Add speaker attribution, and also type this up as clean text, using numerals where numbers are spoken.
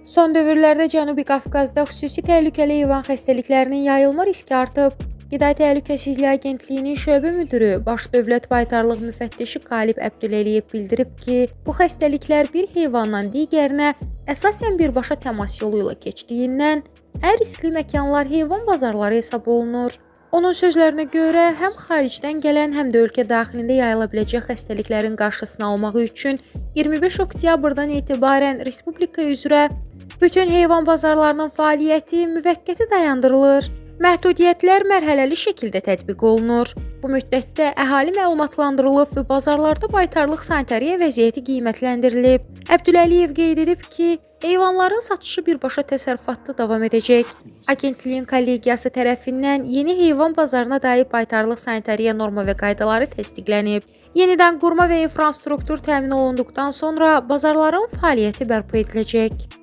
Speaker 1: Son dövrlərdə Cənubi Qafqazda xüsusi təhlükəli heyvan xəstəliklərinin yayılma riski artıb. Qida Təhlükəsizliyi Agentliyinin şöbə müdiri, Baş Dövlət Baytarlıq Müfəttişi Qalib Əbdüləliyev bildirib ki, bu xəstəliklər bir heyvandan digərinə əsasən birbaşa təmas yolu ilə keçdiyindən ən riskli məkanlar heyvan bazarları hesab olunur. Onun sözlərinə görə, həm xaricdən gələn, həm də ölkə daxilində yayıla biləcək xəstəliklərin qarşısını almaq üçün 25 oktyabrdan etibarən respublika üzrə bütün heyvan bazarlarının fəaliyyəti müvəqqəti dayandırılır. Məhdudiyyətlər mərhələli şəkildə tətbiq olunur. Bu müddətdə əhali məlumatlandırılıb və bazarlarda baytarlıq sanitariya vəziyyəti qiymətləndirilib. Əbdüləliyev qeyd edib ki, heyvanların satışı birbaşa təsərrüfatda davam edəcək. Agentliyin kollegiyası tərəfindən yeni heyvan bazarına dair baytarlıq sanitariya norma və qaydaları təsdiqlənib. Yenidən qurma və infrastruktur təmin olunduqdan sonra bazarların fəaliyyəti bərpa ediləcək.